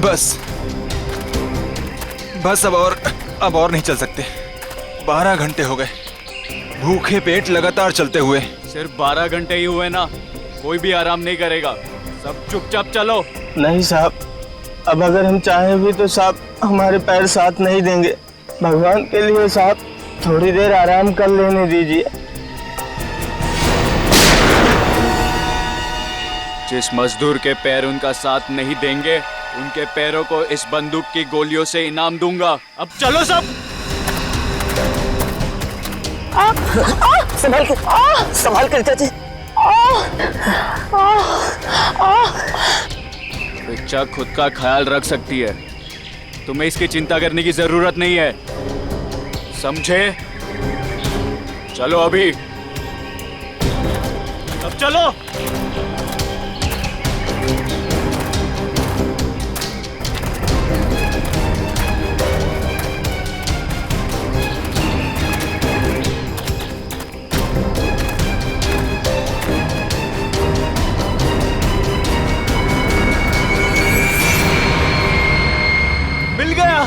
बस बस अब और नहीं चल सकते। 12 घंटे हो गए भूखे पेट लगातार चलते हुए। सिर्फ 12 घंटे ही हुए ना, कोई भी आराम नहीं करेगा। सब चुपचाप चलो। नहीं साहब, अब अगर हम चाहें भी तो साहब हमारे पैर साथ नहीं देंगे। भगवान के लिए साहब थोड़ी देर आराम कर लेने दीजिए। जिस मजदूर के पैर उनका साथ नहीं देंगे, उनके पैरों को इस बंदूक की गोलियों से इनाम दूंगा। अब चलो सब। संभाल कर चाची। बच्चा खुद का ख्याल रख सकती है, तुम्हें इसकी चिंता करने की जरूरत नहीं है, समझे? चलो अभी, अब चलो। मिल गया।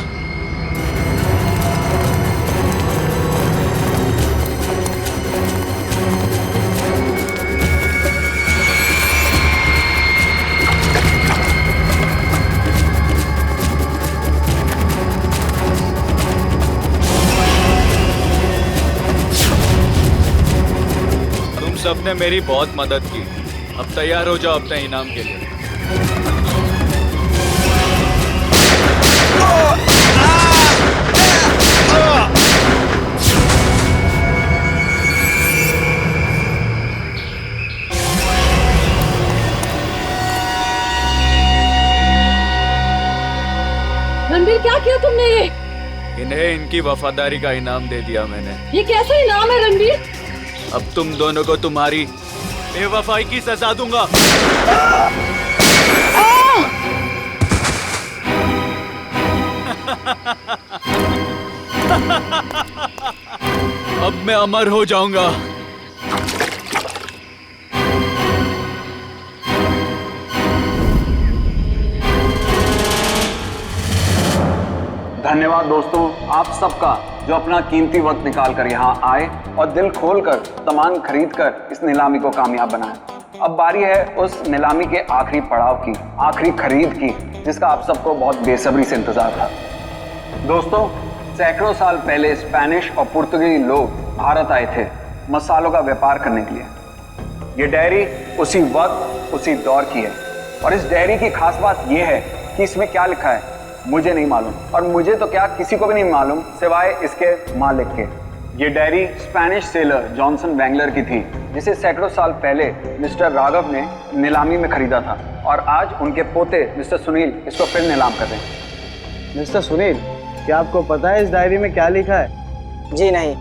तुम सबने मेरी बहुत मदद की, अब तैयार हो जाओ अपने इनाम के लिए। रणबीर, क्या किया तुमने ये? इन्हें इनकी वफादारी का इनाम दे दिया मैंने। ये कैसा इनाम है रणबीर? अब तुम दोनों को तुम्हारी बेवफाई की सजा दूंगा। अब मैं अमर हो जाऊंगा। धन्यवाद दोस्तों आप सबका, जो अपना कीमती वक्त निकाल कर यहाँ आए और दिल खोलकर सामान खरीद कर इस नीलामी को कामयाब बनाए। अब बारी है उस नीलामी के आखिरी पड़ाव की, आखिरी खरीद की, जिसका आप सबको बहुत बेसब्री से इंतजार था। दोस्तों, सैकड़ों साल पहले स्पेनिश और पुर्तगाली लोग भारत आए थे मसालों का व्यापार करने के लिए। ये डायरी उसी वक्त उसी दौर की है, और इस डायरी की खास बात यह है कि इसमें क्या लिखा है मुझे नहीं मालूम, और मुझे तो क्या किसी को भी नहीं मालूम सिवाय इसके मालिक के। ये डायरी स्पेनिश सेलर जॉनसन वैंगलर की थी, जिसे सैकड़ों साल पहले मिस्टर राघव ने नीलामी में खरीदा था, और आज उनके पोते मिस्टर सुनील इसको फिर नीलाम कर रहे हैं। मिस्टर सुनील, क्या आपको पता है इस डायरी में क्या लिखा है? जी नहीं।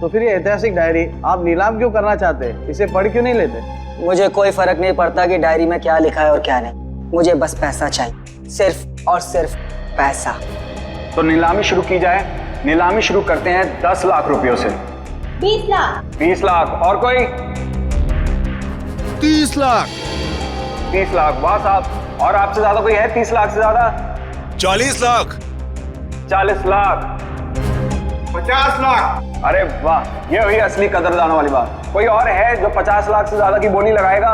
तो फिर ये ऐतिहासिक डायरी आप नीलाम क्यों करना चाहते हैं? इसे पढ़ क्यों नहीं लेते? मुझे कोई फर्क नहीं पड़ता कि डायरी में क्या लिखा है और क्या नहीं, मुझे बस पैसा चाहिए, सिर्फ और सिर्फ पैसा। तो नीलामी शुरू की जाए। नीलामी शुरू करते हैं 10 लाख रुपयों से। 20 लाख। 20 लाख। और कोई? 30 लाख। 30 लाख। वाह साहब, और आपसे ज्यादा कोई है? 30 लाख से ज्यादा? 40 लाख। 40 लाख। 50 लाख। अरे वाह, ये हुई असली कदरदानों वाली बात। कोई और है जो 50 लाख से ज्यादा की बोली लगाएगा?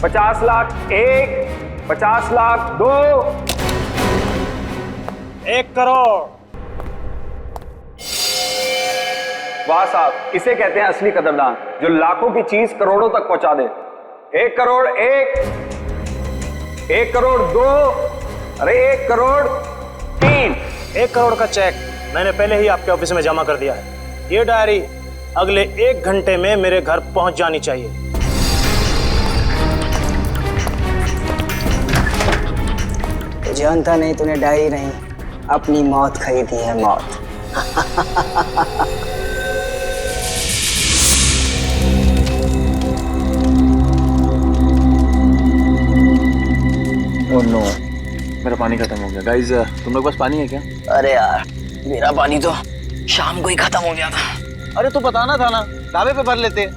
50 लाख 1, 50 लाख 2, 1 करोड़। वाह साहब, इसे कहते हैं असली कदरदान, जो लाखों की चीज करोड़ों तक पहुंचा दे। 1 करोड़ 1, 1 करोड़ 2, अरे 1 करोड़ 3। 1 करोड़ का चेक मैंने पहले ही आपके ऑफिस में जमा कर दिया है। ये डायरी अगले 1 घंटे में मेरे घर पहुंच जानी चाहिए। तो जानता नहीं तूने डायरी नहीं, अपनी मौत खरीदी है, मौत। ओह नो, मेरा पानी खत्म हो गया। गाइस, तुम लोग पास पानी है क्या? अरे यार, मेरा पानी तो शाम को ही खत्म हो गया था। अरे तो बताना था ना, ढाबे पे भर लेते।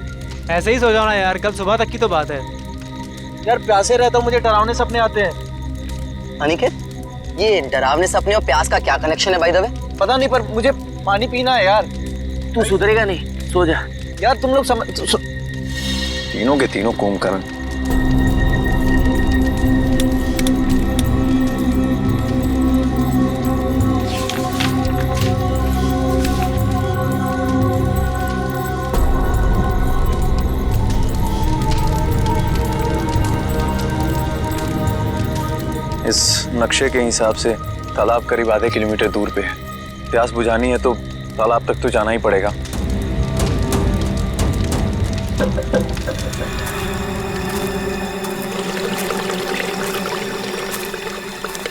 ऐसे ही सो जाओ ना यार, कल सुबह तक की तो बात है। यार प्यासे रहता हूँ, मुझे डरावने सपने आते हैं। अनिकेत, ये डरावने सपने और प्यास का क्या कनेक्शन है भाई दवे? पता नहीं, पर मुझे पानी पीना है यार। तू सुधरेगा नहीं, सो जा। यार तुम लोग तीनों के तीनों कुंभकर्ण। इस नक्शे के हिसाब से तालाब करीब आधे किलोमीटर दूर पे है। प्यास बुझानी है तो तालाब तक तो जाना ही पड़ेगा।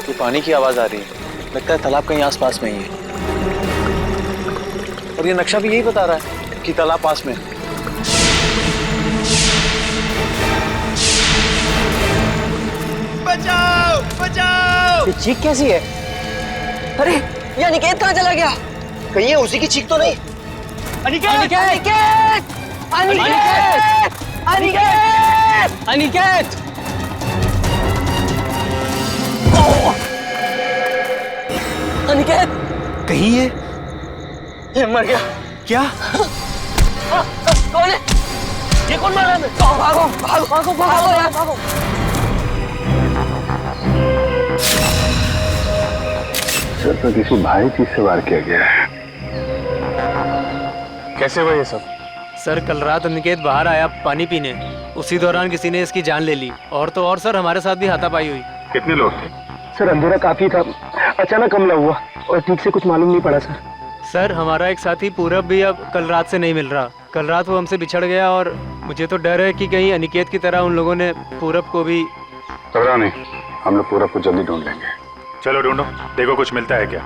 ये पानी की आवाज आ रही है, लगता है तालाब कहीं आसपास में ही है। और ये नक्शा भी यही बता रहा है कि तालाब पास में है। बचाओ बचाओ। ये चीख कैसी है? अरे ये अनिकेत कहाँ चला गया? कहीं ये उसी की चीख तो नहीं? अनिकेत अनिकेत अनिकेत अनिकेत अनिकेत अनिकेत कहीं ये मर गया। क्या? कौन है? ये कौन मारा है? भागो भागो भागो भागो यार भागो। सर तो किसी भारी चीज से वार किया गया है। कैसे हुआ ये सब? सर कल रात अनिकेत बाहर आया पानी पीने, उसी दौरान किसी ने इसकी जान ले ली। और तो और सर हमारे साथ भी हाथापाई हुई। कितने लोग थे? सर अंधेरा काफी था, अचानक हमला हुआ और ठीक से कुछ मालूम नहीं पड़ा सर। सर हमारा एक साथी पूरब भी अब कल रात से नहीं मिल रहा। कल रात वो हमसे बिछड़ गया और मुझे तो डर है कि कहीं अनिकेत की तरह उन लोगों ने पूरब को भी। घबराओ नहीं, हम लोग पूरा कुछ जल्दी ढूंढ लेंगे। चलो ढूंढो, देखो कुछ मिलता है क्या।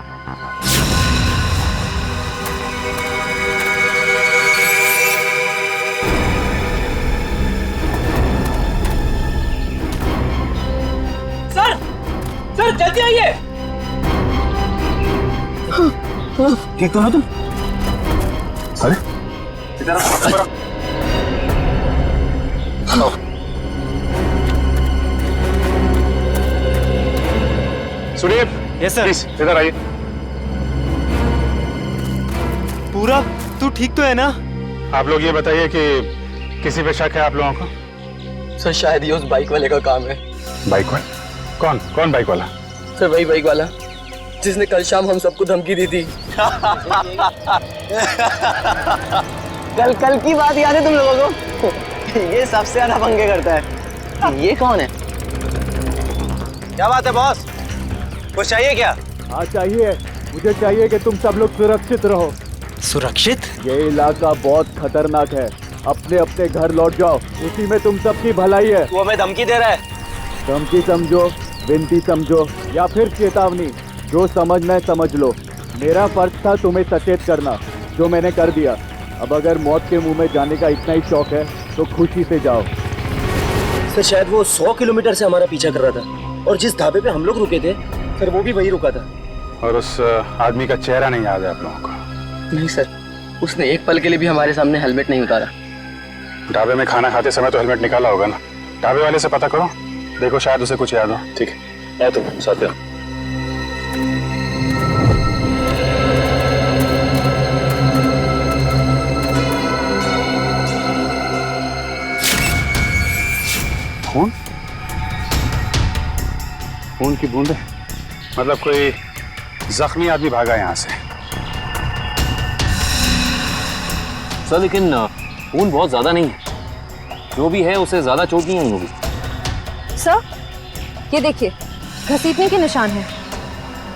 सर सर जल्दी आइए। ठीक तो ना तुम? अरे सुनील, यस सर। प्लीज इधर आइए। पूरब तू ठीक तो है ना? आप लोग ये बताइए कि किसी पे शक है आप लोगों को? सर शायद ये उस बाइक वाले का काम है। बाइक वाला? कौन कौन बाइक वाला? सर वही बाइक वाला जिसने कल शाम हम सबको धमकी दी थी। कल की बात याद है तुम लोगों को? ये सबसे ज्यादा पंगे करता है। ये कौन है? क्या बात है बॉस, कुछ चाहिए क्या? हाँ चाहिए, मुझे चाहिए कि तुम सब लोग सुरक्षित रहो। सुरक्षित? ये इलाका बहुत खतरनाक है, अपने अपने घर लौट जाओ, उसी में तुम सबकी भलाई है। वो हमें धमकी दे रहा है। धमकी समझो, विनती समझो या फिर चेतावनी, जो समझना है समझ लो। मेरा फर्ज था तुम्हें सचेत करना, जो मैंने कर दिया। अब अगर मौत के मुंह में जाने का इतना ही शौक है तो खुशी से जाओ। सर शायद वो 100 किलोमीटर से हमारा पीछा कर रहा था और जिस ढाबे पे हम लोग रुके थे सर वो भी वही रुका था। और उस आदमी का चेहरा नहीं याद है आप लोगों को? नहीं सर, उसने एक पल के लिए भी हमारे सामने हेलमेट नहीं उतारा। ढाबे में खाना खाते समय तो हेलमेट निकाला होगा ना? ढाबे वाले से पता करो, देखो शायद उसे कुछ याद हो। ठीक है, तुम साथ में। खून? खून की बूंदें? मतलब कोई जख्मी आदमी भागा यहाँ से? सर लेकिन खून बहुत ज्यादा नहीं है, जो भी है उसे ज्यादा चोट नहीं आई होगी। सर ये देखिए घसीटने के निशान हैं।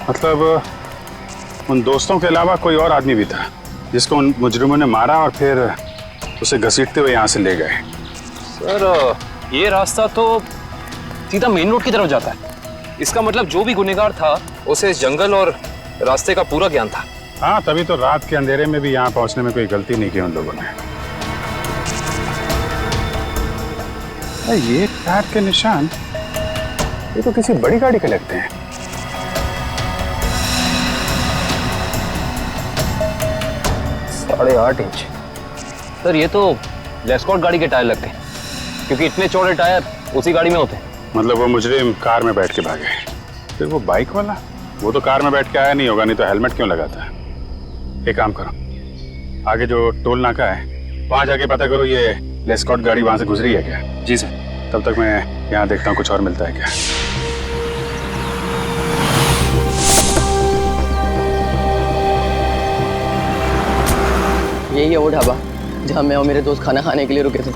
मतलब उन दोस्तों के अलावा कोई और आदमी भी था जिसको उन मुजरिमों ने मारा और फिर उसे घसीटते हुए यहाँ से ले गए। सर ये रास्ता तो सीधा मेन रोड की तरफ जाता है। इसका मतलब जो भी गुनहगार था उसे इस जंगल और रास्ते का पूरा ज्ञान था। हाँ, तभी तो रात के अंधेरे में भी यहाँ पहुँचने में कोई गलती नहीं की उन लोगों ने। ये पैर के निशान, ये तो किसी बड़ी गाड़ी के लगते हैं। साढ़े 8 इंच। सर ये तो लेस्कॉट गाड़ी के टायर लगते हैं, क्योंकि इतने चौड़े टायर उसी गाड़ी में होते हैं। मतलब वो मुजरिम कार में बैठ के भागे, फिर वो बाइक वाला? वो तो कार में बैठ के आया नहीं होगा, नहीं तो हेलमेट क्यों लगाता है। एक काम करो, आगे जो टोल नाका है वहां जाके पता करो ये लेस्कॉट गाड़ी वहां से गुजरी है क्या। जी सर। तब तक मैं यहाँ देखता हूँ कुछ और मिलता है क्या। यही है वो ढाबा जहाँ मैं और मेरे दोस्त खाना खाने के लिए रुके थे।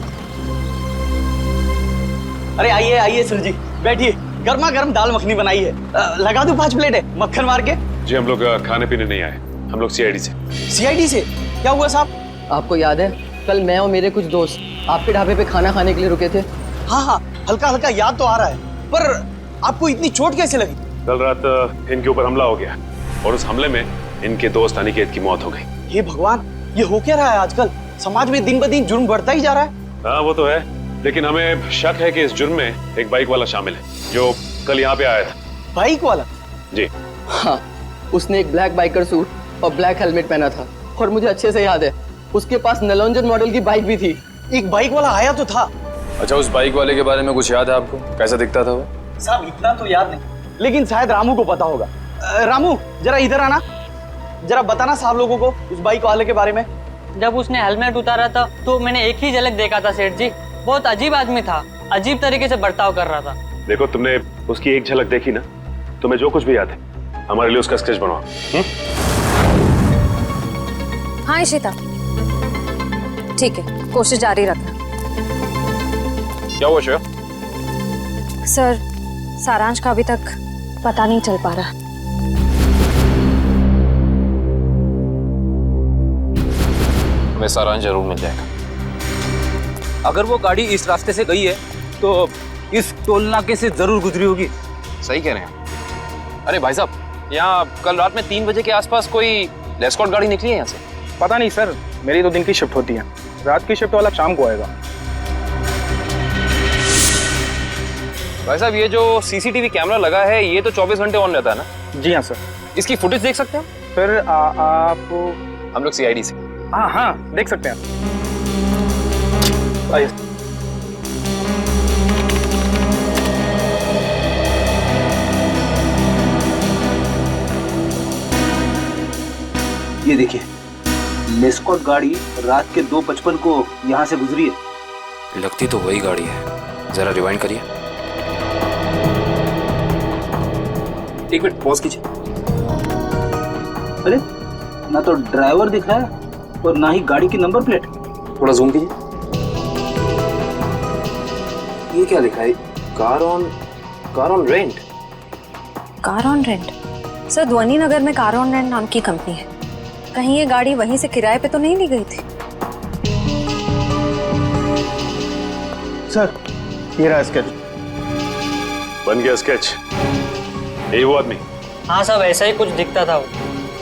अरे आइए आइए सर जी, बैठिए। गर्मा गर्म दाल मखनी बनाई है, लगा दूं 5 प्लेट है मक्खन मार के। जी हम लोग खाने पीने नहीं आए, हम लोग सीआईडी से। सीआईडी से? क्या हुआ साहब? आपको याद है कल मैं और मेरे कुछ दोस्त आपके ढाबे पे खाना खाने के लिए रुके थे? हाँ हाँ, हल्का हल्का याद तो आ रहा है, पर आपको इतनी चोट कैसे लगी? कल रात इनके ऊपर हमला हो गया और उस हमले में इनके दोस्त अनिकेत की मौत हो गई। हे भगवान, ये हो क्या रहा है आजकल? समाज में दिन ब दिन जुर्म बढ़ता ही जा रहा है। हाँ वो तो है, लेकिन हमें शक है कि इस जुर्म में एक बाइक वाला शामिल है जो कल यहाँ पे आया था। बाइक वाला? जी हाँ, उसने एक ब्लैक बाइकर सूट और ब्लैक हेलमेट पहना था और मुझे अच्छे से याद है उसके पास नलोंजन मॉडल की बाइक भी थी। एक बाइक वाला आया तो था। अच्छा, उस बाइक वाले के बारे में कुछ याद है आपको? कैसा दिखता था वो? साहब इतना तो याद नहीं, लेकिन शायद रामू को पता होगा। रामू जरा इधर आना, जरा बताना साहब लोगों को उस बाइक वाले के बारे में। जब उसने हेलमेट उतारा था तो मैंने एक ही झलक देखा था सेठ जी। बहुत अजीब आदमी था, अजीब तरीके से बर्ताव कर रहा था। देखो तुमने उसकी एक झलक देखी ना, तुम्हें जो कुछ भी याद है हमारे लिए उसका स्केच बनवाओ। हाँ इशिता, ठीक है, कोशिश जारी रखना। क्या हुआ श्रेया? सर, सारांश का अभी तक पता नहीं चल पा रहा। हमें सारांश जरूर मिल जाएगा। अगर वो गाड़ी इस रास्ते से गई है तो इस टोल नाके से जरूर गुजरी होगी। सही कह रहे हैं। अरे भाई साहब, यहाँ कल रात में 3 बजे के आसपास कोई लेस्कॉट गाड़ी निकली है यहाँ से? पता नहीं सर, मेरी तो दिन की शिफ्ट होती है, रात की शिफ्ट वाला शाम को आएगा। भाई साहब, ये जो सीसीटीवी कैमरा लगा है ये तो 24 घंटे ऑन रहता है ना? जी हाँ सर। इसकी फुटेज देख सकते हैं सर आप? हम लोग सीआईडी से। हाँ हाँ, देख सकते हैं। आइए। ये देखिए, लेस्कॉट गाड़ी रात के 2:55 को यहाँ से गुजरी है। लगती तो वही गाड़ी है, जरा रिवाइंड करिए। एक मिनट पॉज कीजिए। अरे ना तो ड्राइवर दिख रहा है और ना ही गाड़ी की नंबर प्लेट। थोड़ा जूम कीजिए। ये क्या लिखा है? Car on rent. Car on rent? Sir, ध्वनि नगर में कार ऑन रेंट नाम की कंपनी है। कहीं ये गाड़ी वहीं से किराए पे तो नहीं ली गई थी? सर, ये रहा स्केच। बन गया स्केच? यही वो आदमी? हाँ साहब, ऐसा ही कुछ दिखता था वो।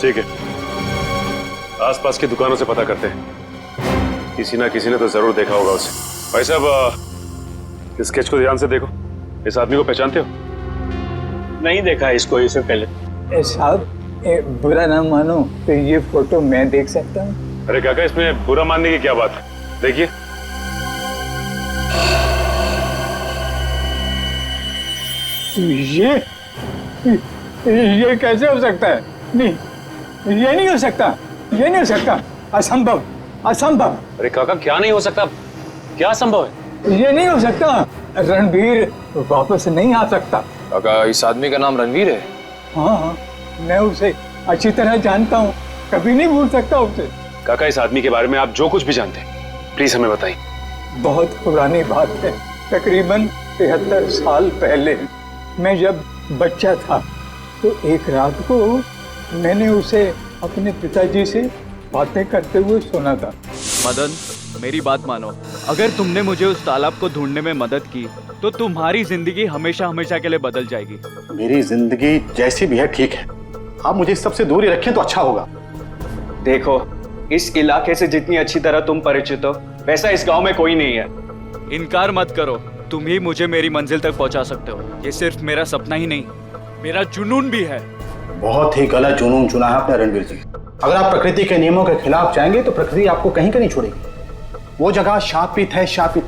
ठीक है, आसपास की दुकानों से पता करते हैं, किसी ना किसी ने तो जरूर देखा होगा उसे। भाई साहब, इस स्केच को ध्यान से देखो। इस आदमी को पहचानते हो? नहीं देखा इसको इससे पहले। साहब, बुरा ना मानो तो ये फोटो मैं देख सकता हूँ? अरे काका, इसमें बुरा मानने की क्या बात है? देखिए। ये कैसे हो सकता है? नहीं, ये नहीं हो सकता, ये नहीं हो सकता, असंभव, असंभव। अरे काका, क्या नहीं हो सकता? क्या संभव है? ये नहीं हो सकता, रणवीर वापस नहीं आ सकता। काका, इस आदमी का नाम रणवीर है? हाँ हाँ, मैं उसे अच्छी तरह जानता हूँ, कभी नहीं भूल सकता उसे। काका, इस आदमी के बारे में आप जो कुछ भी जानते हैं प्लीज हमें बताइए। बहुत पुरानी बात है, तकरीबन 73 साल पहले मैं जब बच्चा था तो एक रात को मैंने उसे अपने पिताजी से बातें करते हुए सुना था। मदन, मेरी बात मानो। अगर तुमने मुझे उस तालाब को ढूंढने में मदद की तो तुम्हारी जिंदगी हमेशा हमेशा के लिए बदल जाएगी। मेरी जिंदगी जैसी भी है ठीक है, आप मुझे सबसे दूर ही रखें तो अच्छा होगा। देखो, इस इलाके से जितनी अच्छी तरह तुम परिचित हो वैसा इस गांव में कोई नहीं है। इनकार मत करो, तुम ही मुझे मेरी मंजिल तक पहुंचा सकते हो। ये सिर्फ मेरा सपना ही नहीं, मेरा जुनून भी है। बहुत ही गलत जुनून चुना है आपने रणवीर जी। अगर आप प्रकृति के नियमों के खिलाफ जाएंगे तो प्रकृति आपको कहीं का नहीं छोड़ेगी। वो जगह शापित है, शापित।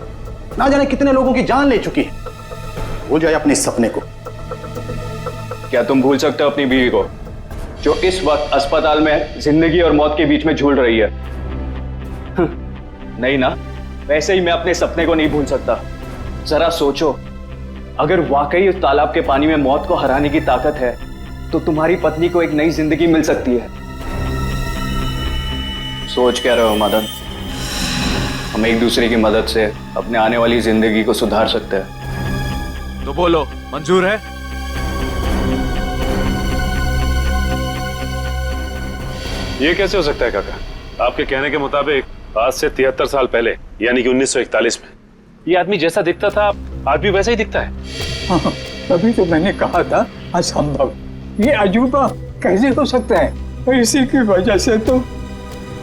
ना जाने कितने लोगों की जान ले चुकी है। भूल जाए अपने इस सपने को। क्या तुम भूल सकते हो अपनी बीवी को, जो इस वक्त अस्पताल में जिंदगी और मौत के बीच में झूल रही है? नहीं ना, वैसे ही मैं अपने सपने को नहीं भूल सकता। जरा सोचो, अगर वाकई उस तालाब के पानी में मौत को हराने की ताकत है तो तुम्हारी पत्नी को एक नई जिंदगी मिल सकती है। सोच क्या रहे हो मदन? हम एक दूसरे की मदद से अपने आने वाली जिंदगी को सुधार सकते हैं। तो बोलो, मंजूर है? ये कैसे हो सकता है काका? आपके कहने के मुताबिक आज से 73 साल पहले यानी कि 1941 में ये आदमी जैसा दिखता था आज भी वैसा ही दिखता है। हाँ, तभी तो मैंने कहा था असंभव, ये अजूबा कैसे हो सकता है? और इसी की वजह से तो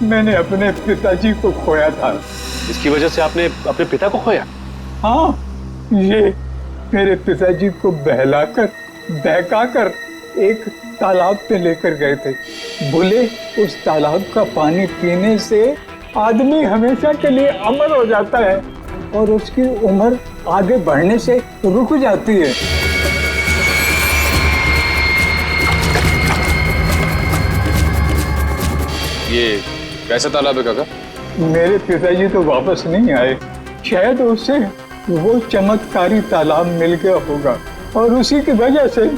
मैंने अपने पिताजी को खोया था। इसकी वजह से आपने अपने पिता को खोया? हाँ, ये मेरे पिताजी को बहकाकर एक तालाब पे लेकर गए थे। बोले उस तालाब का पानी पीने से आदमी हमेशा के लिए अमर हो जाता है और उसकी उम्र आगे बढ़ने से रुक जाती है। ये कैसा तालाब है काका? मेरे पिताजी तो वापस नहीं आए, शायद उससे वो चमत्कारी तालाब मिल गया होगा और उसी की वजह से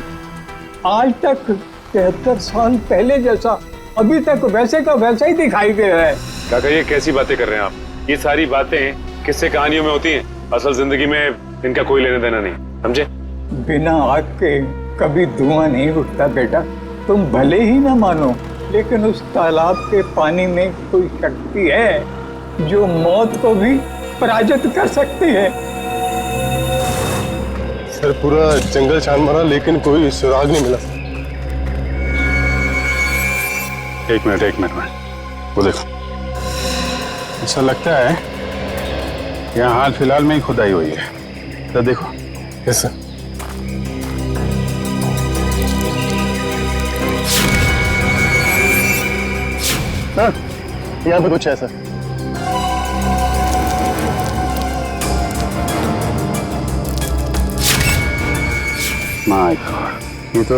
आज तक 73 साल पहले जैसा अभी तक वैसे का वैसा ही दिखाई दे रहा है। काका ये कैसी बातें कर रहे हैं आप? ये सारी बातें किस्से कहानियों में होती हैं, असल जिंदगी में इनका कोई लेना देना नहीं, समझे? बिना आग के कभी धुआं नहीं उठता बेटा। तुम भले ही ना मानो, लेकिन उस तालाब के पानी में कोई शक्ति है जो मौत को भी पराजित कर सकती है। सर पूरा जंगल छान मारा लेकिन कोई सुराग नहीं मिला। एक मिनट वो देखो, ऐसा लगता है यहाँ हाल फिलहाल में ही खुदाई हुई है। तो देखो। Yes sir. हाँ, यहाँ पे कुछ है सर। माय गॉड, ये तो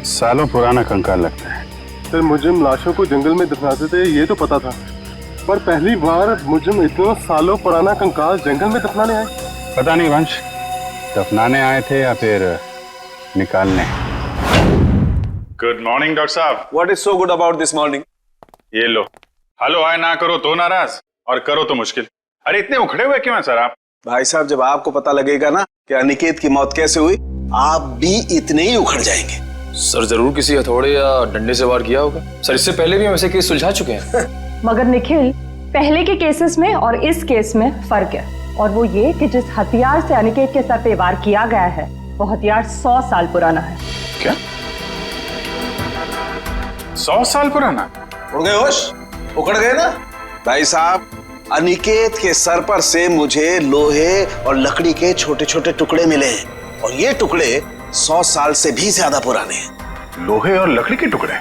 सालों पुराना कंकाल लगता है। सर मुजरिम लाशों को जंगल में दफनाते थे ये तो पता था, पर पहली बार मुजरिम इतना सालों पुराना कंकाल जंगल में दफनाने आए। पता नहीं वंश, दफनाने आए थे या फिर निकालने। गुड मॉर्निंग डॉक्टर साहब। What is so good about this morning? ये लो। हेलो हाय ना करो तो नाराज और करो तो मुश्किल। अरे इतने उखड़े हुए क्यों हैं सर आप? भाई साहब, जब आपको पता लगेगा ना कि अनिकेत की मौत कैसे हुई, आप भी इतने ही उखड़ जाएंगे। सर जरूर किसी हथौड़े या डंडे से वार किया होगा। सर इससे पहले भी हम ऐसे केस सुलझा चुके हैं। मगर निखिल, पहले के केसेस में और इस केस में फर्क है, और वो ये कि जिस हथियार से अनिकेत के सर पे वार किया गया है वो हथियार 100 साल पुराना है। क्या? 100 साल पुराना? उड़ गए होश? उखड़ गए ना? भाई साहब, अनिकेत के सर पर से मुझे लोहे और लकड़ी के छोटे छोटे टुकड़े मिले हैं और ये टुकड़े 100 साल से भी ज्यादा पुराने हैं। लोहे और लकड़ी के टुकड़े?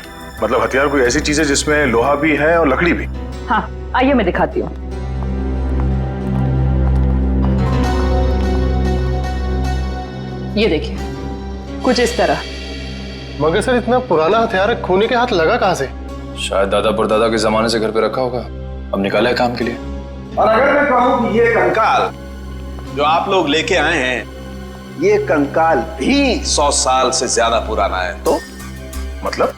मतलब हथियार कोई ऐसी चीज है जिसमें लोहा भी है और लकड़ी भी? हाँ, आइए मैं दिखाती हूँ। ये देखिए, कुछ इस तरह। मगर सर इतना पुराना हथियार खूनी के हाथ लगा कहाँ से? शायद दादा परदादा के जमाने से घर पे रखा होगा, अब निकाला है काम के लिए। और अगर मैं कहूं कि ये कंकाल जो आप लोग लेके आए हैं, ये कंकाल भी 100 साल से ज्यादा पुराना है, तो मतलब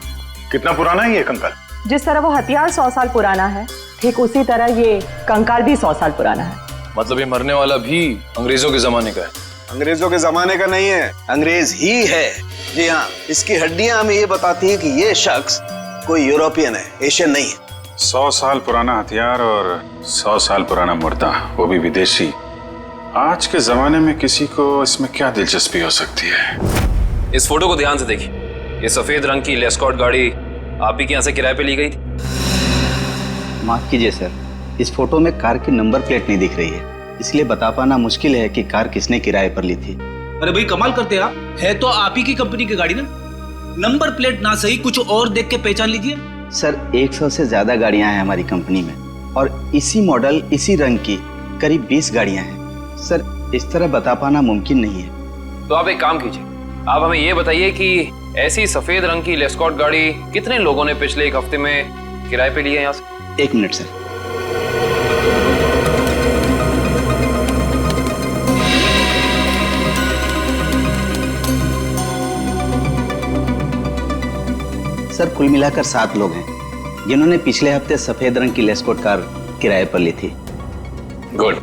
कितना पुराना है ये कंकाल? जिस तरह वो हथियार 100 साल पुराना है, ठीक उसी तरह ये कंकाल भी 100 साल पुराना है। मतलब ये मरने वाला भी अंग्रेजों के जमाने का है? अंग्रेजों के जमाने का नहीं है, अंग्रेज ही है। जी हाँ, इसकी हड्डियां हमें ये बताती है कि ये शख्स कोई यूरोपियन है, एशियन नहीं है। 100 साल पुराना हथियार और 100 साल पुराना मुर्दा, वो भी विदेशी। आज के जमाने में किसी को इसमें क्या दिलचस्पी हो सकती है? इस फोटो को ध्यान से देखिए। ये सफेद रंग की लेस्कॉट गाड़ी आप ही के यहाँ से किराए पे ली गई थी? माफ कीजिए सर, इस फोटो में कार की नंबर प्लेट नहीं दिख रही है, इसलिए बता पाना मुश्किल है कि कार किसने किराए पर ली थी। अरे भाई कमाल करते हैं आप, है तो आप ही की कंपनी की गाड़ी ना, नंबर प्लेट ना सही कुछ और देख के पहचान लीजिए। सर 100 से ज्यादा गाड़ियां हैं हमारी कंपनी में और इसी मॉडल इसी रंग की करीब 20 गाड़ियां हैं। सर इस तरह बता पाना मुमकिन नहीं है। तो आप एक काम कीजिए, आप हमें ये बताइए कि ऐसी सफेद रंग की लेस्कॉट गाड़ी कितने लोगों ने पिछले एक हफ्ते में किराए पे ली है यहाँ से? 1 मिनट सर। सर कुल मिलाकर 7 लोग हैं जिन्होंने पिछले हफ्ते सफेद रंग की लेस्कॉट कार किराए पर ली थी। गुड।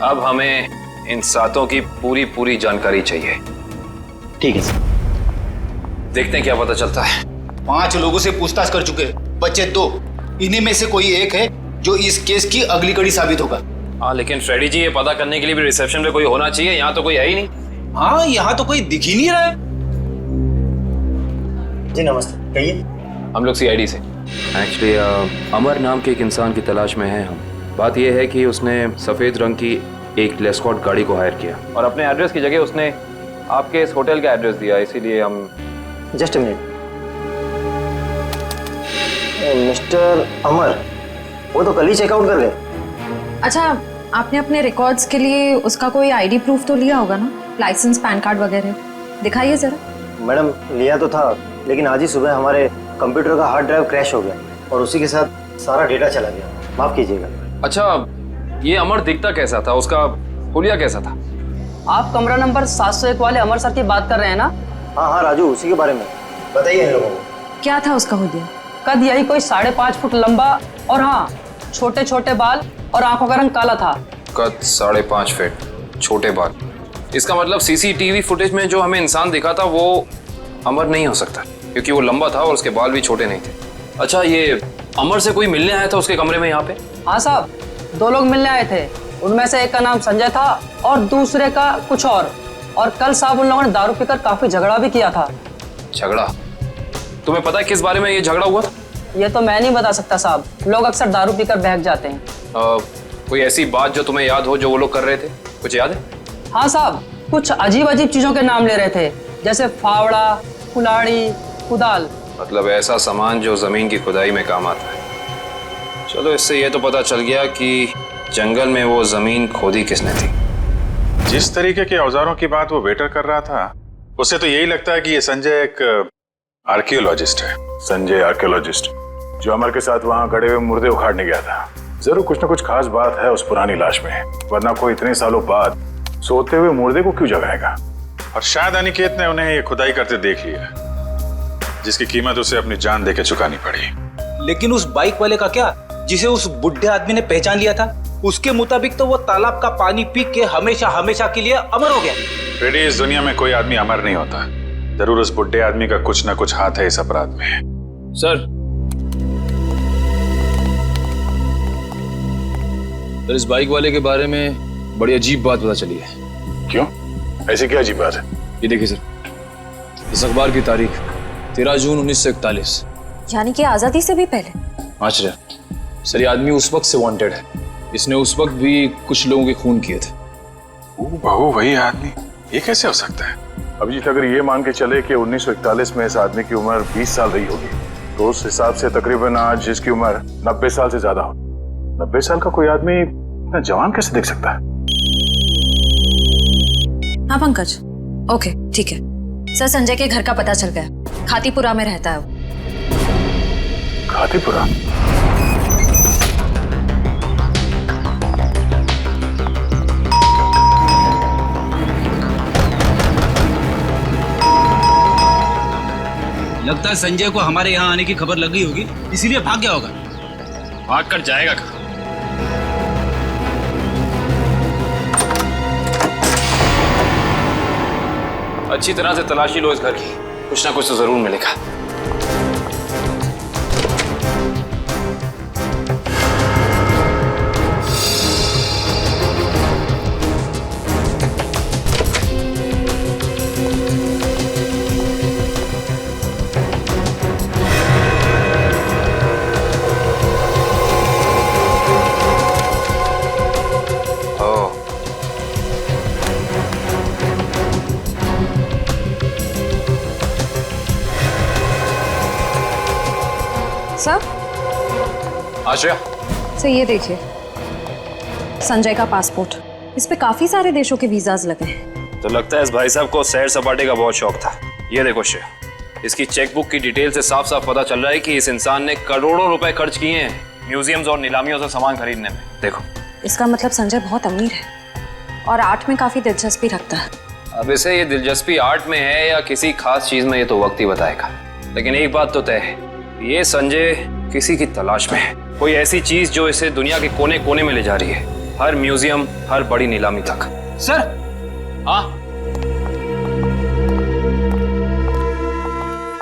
अब हमें इन 7 की पूरी जानकारी चाहिए। ठीक है सर। देखते हैं क्या पता चलता है। 5 लोगों से पूछताछ कर चुके, बच्चे 2। इन्हीं में से कोई एक है जो इस केस की अगली कड़ी साबित होगा। हाँ, लेकिन फ्रेडी जी, ये पता करने के लिए भी रिसेप्शन पे कोई होना चाहिए। यहाँ तो कोई है ही नहीं। हाँ, यहाँ तो कोई दिख ही नहीं रहा है। जी नमस्ते, कहिए। हम लोग CID से। एक्चुअली अमर नाम के एक इंसान की तलाश में हैं हम। बात यह है कि उसने सफ़ेद रंग की एक लेस्कॉट गाड़ी को हायर किया और अपने एड्रेस की जगह उसने आपके इस होटल का एड्रेस दिया, इसीलिए हम। Just a minute. मिस्टर अमर, वो तो कल ही चेकआउट कर गए। अच्छा, आपने अपने रिकॉर्ड्स के लिए उसका कोई ID प्रूफ तो लिया होगा ना? लाइसेंस, पैन कार्ड वगैरह दिखाइए जरा। मैडम लिया तो था, लेकिन आज ही सुबह हमारे कंप्यूटर का हार्ड ड्राइव क्रैश हो गया और उसी के साथ सारा डेटा चला गया। माफ कीजिएगा। अच्छा, ये अमर दिखता कैसा था? उसका हुलिया कैसा था? आप कमरा नंबर 701 वाले अमर सर की बात कर रहे हैं ना? हाँ राजू, उसी के बारे में बताइए इन लोगों को। क्या था उसका हुलिया? कद यही कोई 5.5 फुट लंबा और हाँ, छोटे छोटे बाल और आंखों का रंग काला था। कद 5.5 फीट, छोटे बाल। इसका मतलब CCTV फुटेज में जो हमें इंसान दिखा था वो अमर नहीं हो सकता, क्योंकि वो लंबा था और उसके बाल भी छोटे नहीं थे। अच्छा, ये अमर से कोई मिलने आया था उसके कमरे में यहाँ पे? हाँ साहब, 2 लोग मिलने आए थे। उनमें से एक का नाम संजय था और दूसरे का कुछ और कल साहब उन लोगों ने दारू पीकर काफी झगड़ा भी किया था। झगड़ा? तुम्हें पता है किस बारे में ये झगड़ा हुआ था? ये तो मैं नहीं बता सकता साहब, लोग अक्सर दारू पीकर बहक जाते हैं। कोई ऐसी बात जो तुम्हें याद हो जो वो लोग कर रहे थे? कुछ याद है? हाँ साहब, कुछ अजीब चीजों के नाम ले रहे थे, जैसे फावड़ा, कुल्हाड़ी, कुदाल। मतलब ऐसा सामान जो जमीन की खुदाई में काम आता है। चलो, इससे ये तो पता चल गया कि जंगल में वो जमीन खोदी किसने थी। जिस तरीके के औजारों की बात वो वेटर कर रहा था, उससे तो यही लगता है कि ये संजय एक आर्कियोलॉजिस्ट है। संजय आर्कियोलॉजिस्ट जो अमर के साथ वहां गड़े हुए मुर्दे उखाड़ने गया था। जरूर कुछ ना कुछ खास बात है उस पुरानी लाश में, वरना कोई इतने सालों बाद सोते हुए मुर्दे को क्यों जगाएगा? और शायद अनिकेत ने उन्हें ये खुदाई करते देख लिया, जिसकी कीमत उसे अपनी जान देके चुकानी पड़ी। लेकिन उस बाइक वाले का क्या, जिसे उस बुढ़े आदमी ने पहचान लिया था? उसके मुताबिक तो वो तालाब का पानी पी के हमेशा के लिए अमर हो गया। फ्रेडी, इस दुनिया में कोई आदमी अमर नहीं होता। जरूर उस बुढ़े आदमी का कुछ ना कुछ हाथ है इस अपराध में। सर, इस बाइक वाले के बारे में बड़ी अजीब बात पता चली है। क्यों? ऐसी क्या अजीब बात है? ये देखिए सर, इस अखबार की तारीख 13 जून 1941, यानी कि आजादी से भी पहले। आश्चर्य सर, ये आदमी उस वक्त से वांटेड है। इसने उस वक्त भी कुछ लोगों के खून किए थे। बहू, वही आदमी? ये कैसे हो सकता है? अभिजीत, अगर ये मान के चले कि 1941 में इस आदमी की उम्र 20 साल रही होगी, तो उस हिसाब से तकरीबन आज इसकी उम्र 90 साल से ज्यादा हो। 90 साल का कोई आदमी इतना जवान कैसे दिख सकता है? हाँ पंकज, ओके ठीक है सर। संजय के घर का पता चल गया, खातीपुरा में रहता है वो। खातीपुरा? लगता है संजय को हमारे यहाँ आने की खबर लग गई होगी, इसीलिए भाग गया होगा। भाग कर जाएगा कहाँ? अच्छी तरह से तलाशी लो इस घर की, कुछ ना कुछ तो जरूर मिलेगा। सर, आश्रया, सर ये देखिए संजय का पासपोर्ट, इस पे काफी सारे देशों के वीजाज लगे हैं। तो लगता है इस भाई साहब को सैर सपाटे का बहुत शौक था। ये देखो श्रेया, इसकी चेकबुक की डिटेल से साफ साफ पता चल रहा है कि इस इंसान ने करोड़ों रुपए खर्च किए हैं म्यूजियम्स और नीलामियों से सामान खरीदने में। देखो, इसका मतलब संजय बहुत अमीर है और आर्ट में काफी दिलचस्पी रखता है। अब इसे ये दिलचस्पी आर्ट में है या किसी खास चीज में, ये तो वक्त ही बताएगा। लेकिन एक बात तो तय है, ये संजय किसी की तलाश में है, कोई ऐसी चीज जो इसे दुनिया के कोने कोने में ले जा रही है, हर म्यूजियम, हर बड़ी नीलामी तक। सर, हाँ,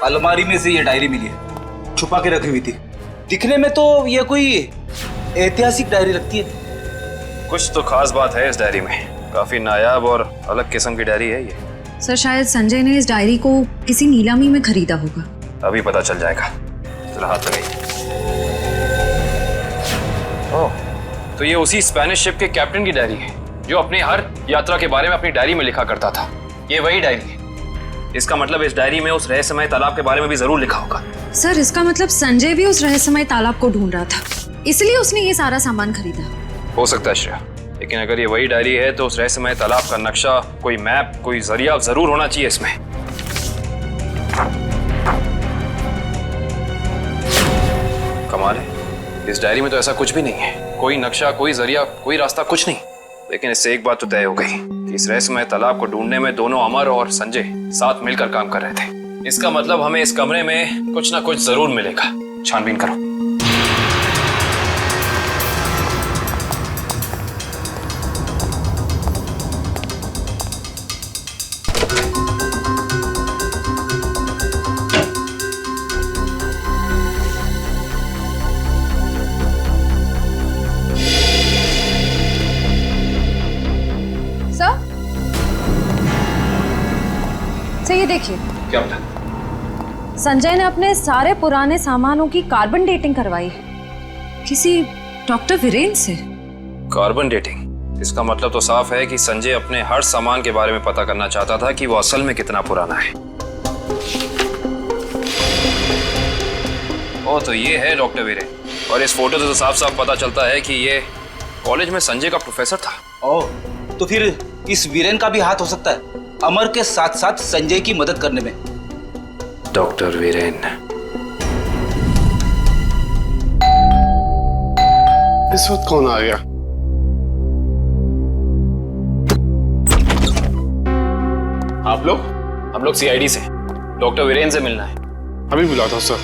अलमारी में से ये डायरी मिली है, छुपा के रखी हुई थी। दिखने में तो ये कोई ऐतिहासिक डायरी लगती है। कुछ तो खास बात है इस डायरी में, काफी नायाब और अलग किस्म की डायरी है ये। सर, शायद संजय ने इस डायरी को किसी नीलामी में खरीदा होगा। अभी पता चल जाएगा। जरा हाथ लगाइए। ओह, तो ये उसी स्पेनिश शिप के कैप्टन की डायरी है जो अपने हर यात्रा के बारे में अपनी डायरी में लिखा करता था। ये वही डायरी है। इसका मतलब इस डायरी में उस रहस्यमय तालाब के बारे में भी जरूर लिखा होगा। सर, इसका मतलब संजय भी उस रहस्यमय तालाब को ढूंढ रहा था, इसलिए उसने ये सारा सामान खरीदा। हो सकता है श्रेया, लेकिन अगर ये वही डायरी है तो उस रहस्यमय तालाब का नक्शा, कोई मैप, कोई जरिया जरूर होना चाहिए इसमें। कमाल है, इस डायरी में तो ऐसा कुछ भी नहीं है, कोई नक्शा, कोई जरिया, कोई रास्ता, कुछ नहीं। लेकिन इससे एक बात तो तय हो गई कि इस रहस्यमय तालाब को ढूंढने में दोनों अमर और संजय साथ मिलकर काम कर रहे थे। इसका मतलब हमें इस कमरे में कुछ ना कुछ जरूर मिलेगा। छानबीन करो। ये देखिए, क्या बता? संजय ने अपने सारे पुराने सामानों की कार्बन डेटिंग करवाई है, किसी डॉक्टर वीरेन से। Carbon dating? इसका मतलब तो साफ है कि संजय अपने हर सामान के बारे में पता करना चाहता था कि वो असल में कितना पुराना है। ओ, तो ये है डॉक्टर वीरेन, और इस फोटो से तो साफ साफ पता चलता है कि ये कॉलेज में संजय का प्रोफेसर था। ओह, तो फिर इस वीरेन का भी हाथ हो सकता है अमर के साथ साथ संजय की मदद करने में। डॉक्टर वीरेन। इस वक्त कौन आ गया? आप लोग? हम लोग सीआईडी से, डॉक्टर वीरेन से मिलना है। अभी बुलाता हूं सर।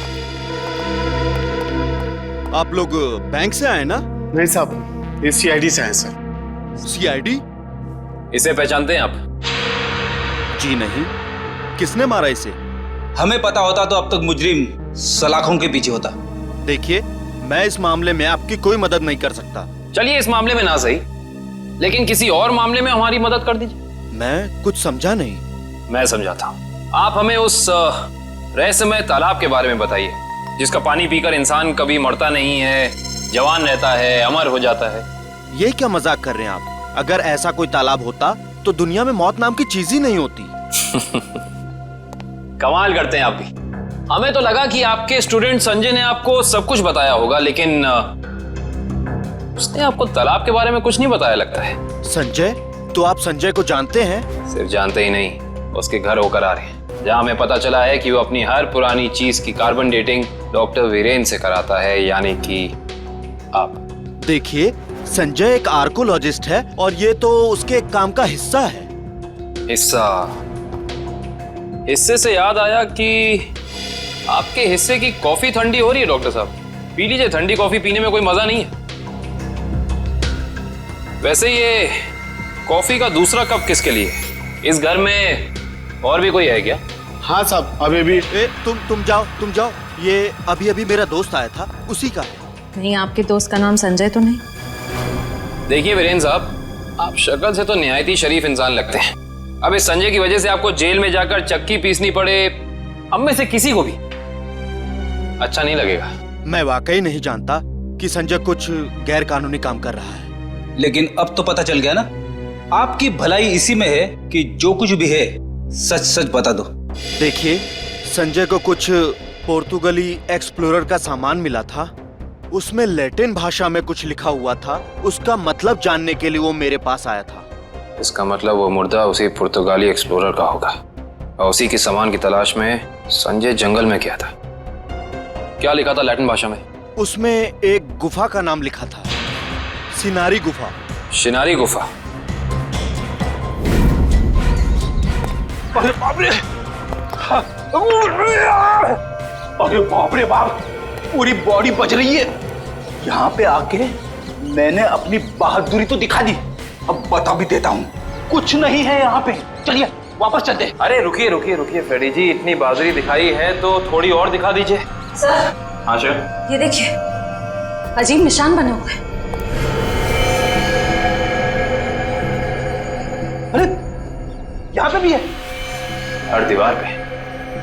आप लोग बैंक से आए ना? नहीं साहब, ये सीआईडी से आए सर। सीआईडी? इसे पहचानते हैं आप? जी नहीं। किसने मारा इसे? हमें पता होता तो अब तक मुजरिम सलाखों के पीछे होता। देखिए, मैं इस मामले में आपकी कोई मदद नहीं कर सकता। चलिए, इस मामले में ना सही, लेकिन किसी और मामले में हमारी मदद कर दीजिए। मैं कुछ समझा नहीं। मैं समझाता हूँ। आप हमें उस रहस्यमय तालाब के बारे में बताइए, जिसका पानी पीकर इंसान कभी मरता नहीं है, जवान रहता है, अमर हो जाता है। ये क्या मजाक कर रहे हैं आप? अगर ऐसा कोई तालाब होता तो दुनिया में मौत नाम की चीज ही नहीं होती। कमाल करते हैं आप भी। हमें तो लगा कि आपके स्टूडेंट संजय ने आपको सब कुछ बताया होगा, लेकिन उसने आपको तालाब के बारे में कुछ नहीं बताया लगता है। संजय? तो आप संजय को जानते हैं? सिर्फ जानते ही नहीं, उसके घर होकर आ रहे हैं, जहाँ हमें पता चला है कि वो अपनी हर पुरानी चीज की कार्बन डेटिंग डॉक्टर वीरेन से कराता है, यानी कि आप। देखिए, संजय एक आर्कोलॉजिस्ट है और ये तो उसके काम का हिस्सा है। हिस्सा? हिस्से से याद आया कि आपके हिस्से की कॉफी ठंडी हो रही है डॉक्टर साहब, पी लीजिए। ठंडी कॉफी पीने में कोई मजा नहीं है। वैसे ये कॉफी का दूसरा कप किसके लिए? इस घर में और भी कोई है क्या? हाँ साहब, अभी भी। तुम जाओ। ये अभी मेरा दोस्त आया था, उसी का है। नहीं, आपके दोस्त का नाम संजय तो नहीं? देखिए वीरेन साहब, आप शक्ल से तो निहायत ही शरीफ इंसान लगते हैं। अब इस संजय की वजह से आपको जेल में जाकर चक्की पीसनी पड़े, हम में से किसी को भी अच्छा नहीं लगेगा। मैं वाकई नहीं जानता कि संजय कुछ गैर कानूनी काम कर रहा है। लेकिन अब तो पता चल गया ना, आपकी भलाई इसी में है कि जो कुछ भी है सच सच बता दो। देखिए, संजय को कुछ पोर्तुगली एक्सप्लोरर का सामान मिला था, उसमें लैटिन भाषा में कुछ लिखा हुआ था। उसका मतलब जानने के लिए वो मेरे पास आया था। इसका मतलब वो मुर्दा उसी पुर्तगाली एक्सप्लोरर का होगा और उसी की सामान की तलाश में संजय जंगल में गया था। क्या लिखा था लैटिन भाषा में? उसमें एक गुफा का नाम लिखा था, सिनारी गुफा। शिनारी गुफा। अरे बाप रे! अरे बाप रे बाप! पूरी बॉडी बज रही है। यहाँ पे आके मैंने अपनी बहादुरी तो दिखा दी, अब बता भी देता हूँ, कुछ नहीं है यहाँ पे। चलिए वापस चलते। अरे रुकिए रुकिए रुकिए फ्रेडी जी, इतनी बहादुरी दिखाई है तो थोड़ी और दिखा दीजिए। सर हाँ सर। ये देखिए, अजीब निशान बने हुए हैं। अरे यहाँ पे भी है। हर दीवार पे।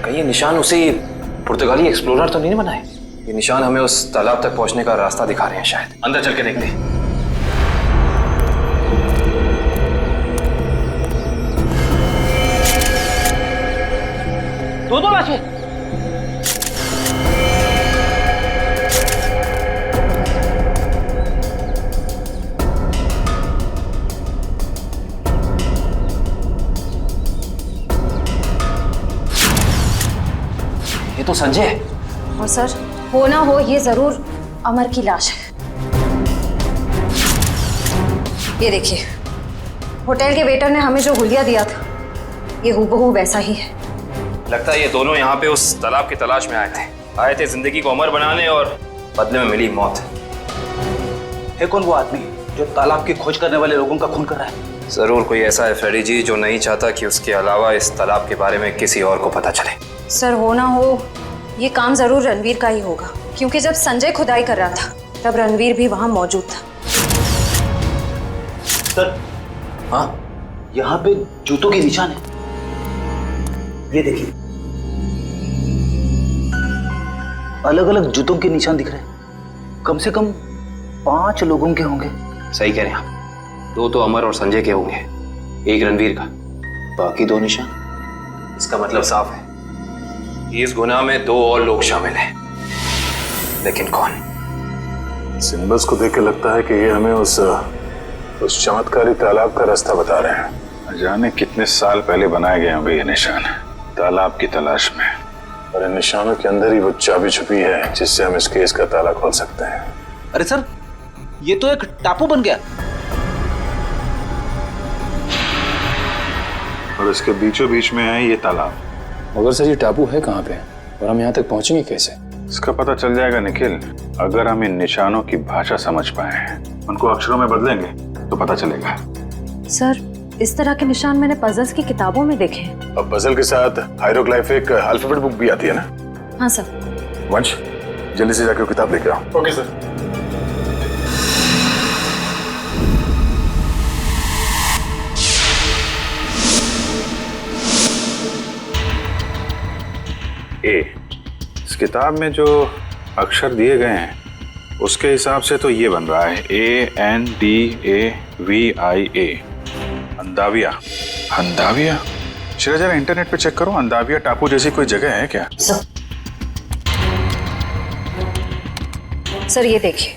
कहीं ये निशान उसी पुर्तगाली एक्सप्लोरर तो नहीं बनाए? ये निशान हमें उस तालाब तक पहुंचने का रास्ता दिखा रहे हैं शायद। अंदर चल के देखते हैं। दो लाशें। ये तो संजय। और सर, हो ना हो ये जरूर अमर की लाश है। ये देखिए, होटल के वेटर ने हमें जो हुलिया दिया था, ये हूबहू वैसा ही है। लगता है ये दोनों यहाँ पे उस तालाब की तलाश में आए थे जिंदगी को अमर बनाने और बदले में मिली मौत। है कौन वो आदमी जो तालाब की खोज करने वाले लोगों का खून कर रहा है? जरूर कोई ऐसा है फ्रेडी जी जो नहीं चाहता कि उसके अलावा इस तालाब के बारे में किसी और को पता चले। सर, हो ना हो ये काम जरूर रणवीर का ही होगा, क्योंकि जब संजय खुदाई कर रहा था तब रणवीर भी वहां मौजूद था। सर, हाँ, यहाँ पे जूतों के निशान है। ये देखिए, अलग अलग जूतों के निशान दिख रहे हैं। कम से कम 5 लोगों के होंगे। सही कह रहे हैं आप। 2 तो अमर और संजय के होंगे, 1 रणवीर का, बाकी 2 निशान। इसका मतलब साफ है, इस गुनाह में 2 और लोग शामिल हैं, लेकिन कौन? सिंबल्स को देख के लगता है कि ये हमें उस चमत्कारी तालाब का रास्ता बता रहे हैं। जाने कितने साल पहले बनाए गए होंगे ये निशान, तालाब की तलाश में। और इन निशानों के अंदर ही वो चाबी छुपी है जिससे हम इस केस का ताला खोल सकते हैं। अरे सर, ये तो एक टापू बन गया। और इसके बीचों बीच में है ये तालाब। मगर सर, ये टापू है कहाँ पे और हम यहाँ तक पहुंचेंगे कैसे? इसका पता चल जाएगा निखिल, अगर हम इन निशानों की भाषा समझ पाए, उनको अक्षरों में बदलेंगे तो पता चलेगा। सर, इस तरह के निशान मैंने पजल्स की किताबों में देखे हैं। अब पजल के साथ हायरोग्लाइफिक अल्फाबेट बुक भी आती है ना? हाँ सर। वंश, जल्दी से जाकर किताब लेके आओ। Okay sir. इस किताब में जो अक्षर दिए गए हैं उसके हिसाब से तो ये बन रहा है ANDAVIA, अंदाविया। अंदाविया? चलो जरा इंटरनेट पे चेक करो, अंदाविया टापू जैसी कोई जगह है क्या? सर, ये देखिए,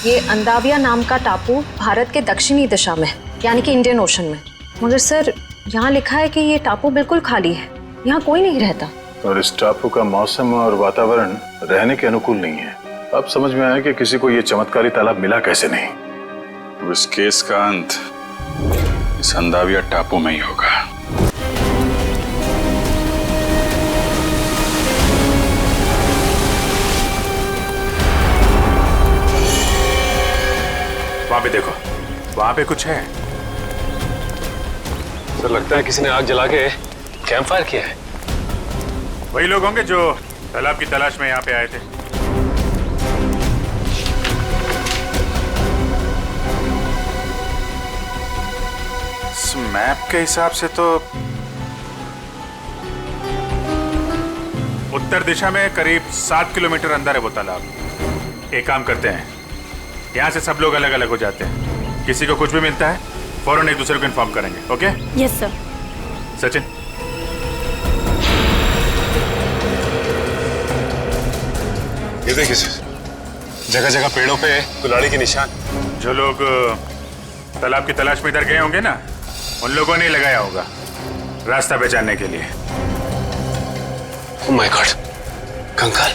ये अंदाविया नाम का टापू भारत के दक्षिणी दिशा में, यानी कि इंडियन ओशन में। मगर सर, यहाँ लिखा है कि ये टापू बिल्कुल खाली है, यहाँ कोई नहीं रहता। और इस टापू का मौसम और वातावरण रहने के अनुकूल नहीं है। अब समझ में आया कि किसी को ये चमत्कारी तालाब मिला कैसे नहीं। तो इस केस का अंत इस अंदाविया टापू में ही होगा। वहां पे देखो, वहां पे कुछ है। सर, लगता है किसी ने आग जला के कैंप फायर किया है। वही लोग होंगे जो तालाब की तलाश में यहाँ पे आए थे। इस मैप के हिसाब से तो उत्तर दिशा में करीब 7 किलोमीटर अंदर है वो तालाब। एक काम करते हैं, यहाँ से सब लोग अलग अलग हो जाते हैं। किसी को कुछ भी मिलता है फौरन एक दूसरे को इन्फॉर्म करेंगे। ओके? Yes sir. सचिन, ये देखिए सर, जगह जगह पेड़ों पे कुल्हाड़ी के निशान। जो लोग तालाब की तलाश में इधर गए होंगे ना, उन लोगों ने लगाया होगा रास्ता पहचानने के लिए। ओह माय गॉड, कंकाल।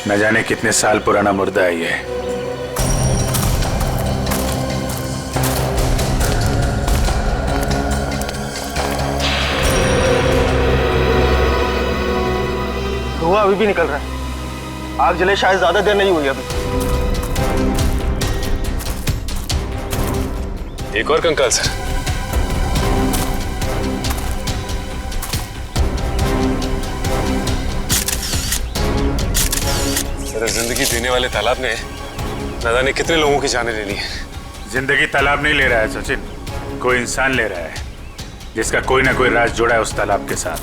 न जाने कितने साल पुराना मुर्दा है ये। धुआं अभी भी निकल रहा है। आग जले शायद ज्यादा देर नहीं हुई अभी। एक और कंकाल सर। सर, जिंदगी देने वाले तालाब ने न जाने कितने लोगों की जानें ले ली है। जिंदगी तालाब नहीं ले रहा है सचिन, कोई इंसान ले रहा है जिसका कोई ना कोई राज जुड़ा है उस तालाब के साथ।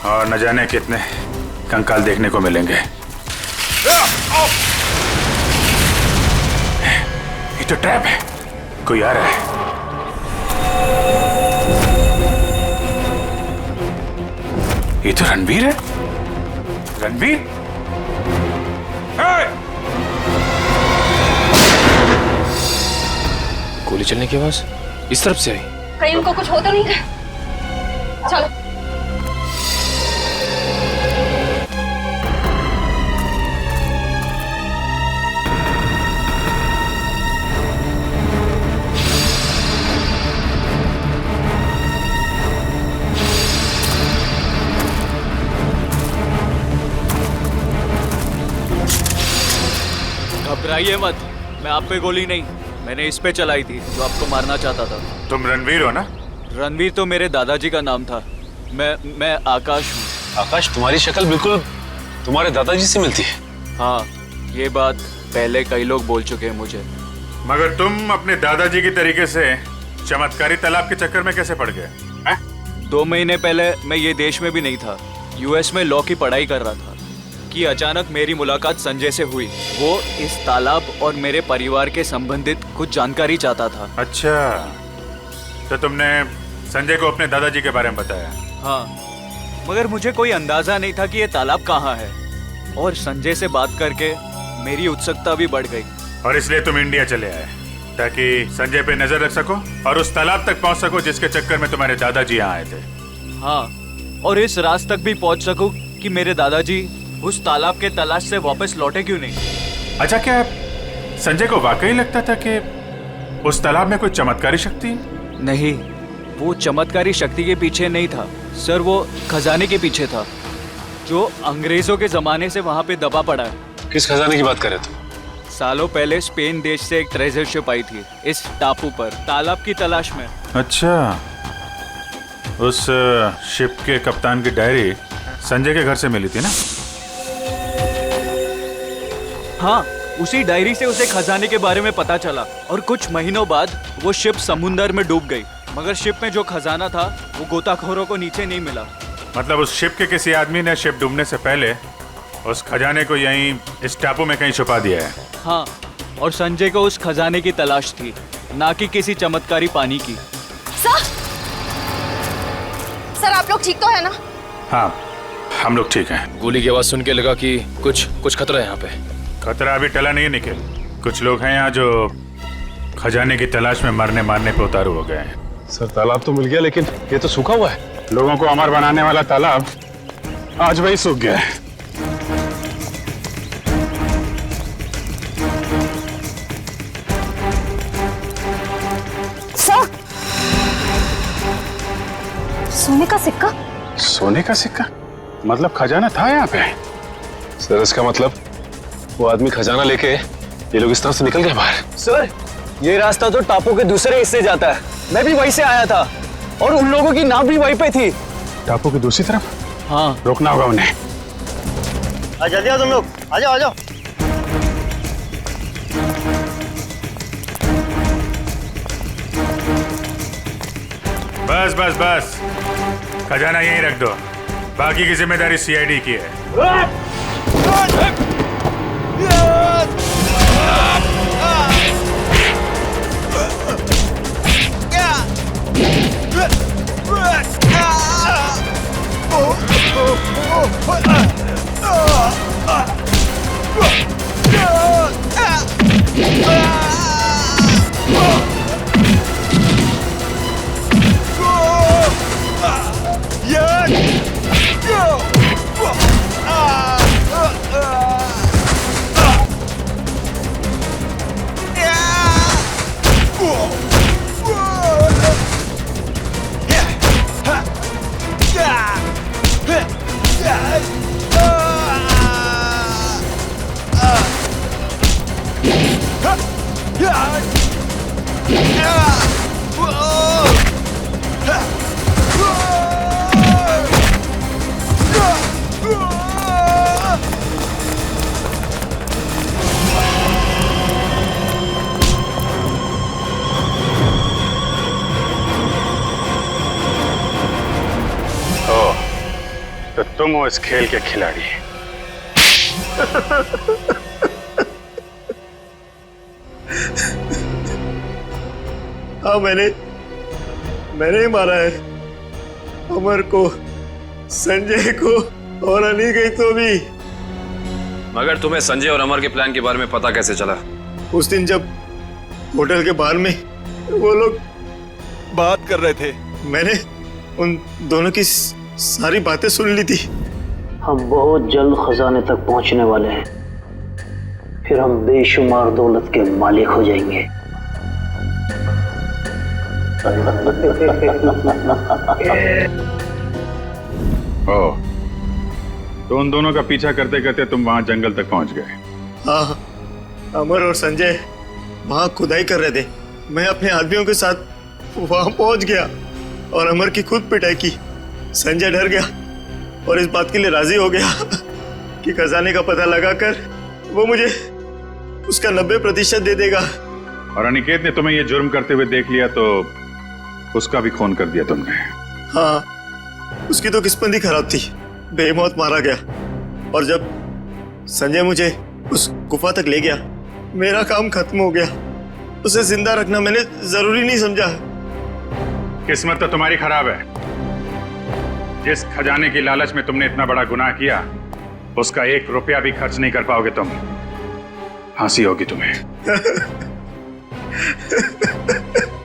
और न जाने कितने कंकाल देखने को मिलेंगे। ये तो ट्रैप है, कोई आ रहा है। ये तो रणवीर है। रणवीर, गोली चलने की आवाज इस तरफ से आई। कहीं उनको कुछ हो तो नहीं रहा? चलो। घबराइए मत, मैं आप पे गोली नहीं, मैंने इस पे चलाई थी जो आपको मारना चाहता था। तुम रणवीर हो ना? रणवीर तो मेरे दादाजी का नाम था। मैं आकाश हूँ। आकाश, तुम्हारी शक्ल बिल्कुल तुम्हारे दादाजी से मिलती है। हाँ, ये बात पहले कई लोग बोल चुके हैं मुझे। मगर तुम अपने दादाजी की तरीके से चमत्कारी तालाब के चक्कर में कैसे पड़ गए? 2 महीने पहले मैं ये देश में भी नहीं था, यूएस में लॉ की पढ़ाई कर रहा था कि अचानक मेरी मुलाकात संजय से हुई। वो इस तालाब और मेरे परिवार के संबंधित कुछ जानकारी चाहता था। अच्छा, तो तुमने संजय को अपने दादाजी के बारे में बताया? हाँ, मगर मुझे कोई अंदाजा नहीं था कि ये तालाब कहाँ है। और संजय से बात करके मेरी उत्सुकता भी बढ़ गई। और इसलिए तुम इंडिया चले आए ताकि संजय पे नजर रख सको और उस तालाब तक पहुंच सको जिसके चक्कर में तुम्हारे दादाजी यहाँ आए थे। हाँ, और इस राज तक भी पहुंच सकूं कि मेरे दादाजी उस तालाब के तलाश से वापस लौटे क्यों नहीं। अच्छा, क्या संजय को वाकई लगता था कि उस तालाब में कोई चमत्कारी शक्ति? नहीं, वो चमत्कारी शक्ति के पीछे नहीं था सर, वो खजाने के पीछे था जो अंग्रेजों के जमाने से वहाँ पे दबा पड़ा है। किस खजाने की बात कर रहे तुम? सालों पहले स्पेन देश से एक ट्रेजर शिप आई थी इस टापू पर तालाब की तलाश में। अच्छा, उस शिप के कप्तान की डायरी संजय के घर से मिली थी ना? हाँ, उसी डायरी से उसे खजाने के बारे में पता चला और कुछ महीनों बाद वो शिप समुंदर में डूब गई। मगर शिप में जो खजाना था वो गोताखोरों को नीचे नहीं मिला। मतलब उस शिप के किसी आदमी ने शिप डूबने से पहले उस खजाने को यहीं इस टापू में कहीं छुपा दिया है। हाँ, और संजय को उस खजाने की तलाश थी, ना कि किसी चमत्कारी पानी की। सर, आप लोग ठीक तो है ना? हाँ, हम लोग ठीक हैं। गोली की आवाज सुन के लगा कि कुछ खतरा है यहाँ पे। खतरा अभी टला नहीं है निखिल। कुछ लोग हैं यहाँ जो खजाने की तलाश में मरने मारने पे उतारू हो गए हैं। सर, तालाब तो मिल गया लेकिन ये तो सूखा हुआ है। लोगों को अमर बनाने वाला तालाब आज वही सूख गया है। सर, सोने का सिक्का? सोने का सिक्का? मतलब खजाना था यहाँ पे? सर, इसका मतलब वो आदमी खजाना लेके ये लोग इस तरफ से निकल गए बाहर। सर, ये रास्ता तो टापू के दूसरे हिस्से जाता है। मैं भी वहीं से आया था और उन लोगों की नाव भी वहीं पे थी। टापू की दूसरी तरफ? हाँ, रोकना होगा उन्हें। जल्दी आओ तुम लोग, आ जाओ आ जाओ। बस बस बस, खजाना यहीं रख दो, बाकी की जिम्मेदारी सीआईडी की है। Oh! तो तुम हो इस खेल के खिलाड़ी। हाँ, मैंने ही मारा है अमर को, संजय को और अनिकेत को भी। मगर तुम्हें संजय और अमर के प्लान के बारे में पता कैसे चला? उस दिन जब होटल के बाहर में वो लोग बात कर रहे थे, मैंने उन दोनों की सारी बातें सुन ली थी। हम बहुत जल्द खजाने तक पहुंचने वाले हैं, फिर हम बेशुमार दौलत के मालिक हो जाएंगे। ओह, तो उन दोनों का पीछा करते करते तुम वहां जंगल तक पहुंच गए। हाँ, अमर और संजय वहां खुदाई कर रहे थे। मैं अपने आदमियों के साथ वहां पहुंच गया और अमर की खुद पिटाई की। संजय डर गया और इस बात के लिए राजी हो गया कि खजाने का पता लगाकर वो मुझे उसका 90% दे देगा। और अनिकेत ने तुम्हें ये जुर्म करते हुए देख लिया तो उसका भी खून कर दिया तुमने। हाँ, उसकी तो किस्मत ही खराब थी, बेमौत मारा गया। और जब संजय मुझे उस गुफा तक ले गया, मेरा काम खत्म हो गया। उसे जिंदा रखना मैंने जरूरी नहीं समझा। किस्मत तो तुम्हारी खराब है। जिस खजाने की लालच में तुमने इतना बड़ा गुनाह किया, उसका 1 रुपया भी खर्च नहीं कर पाओगे तुम। फांसी होगी तुम्हें।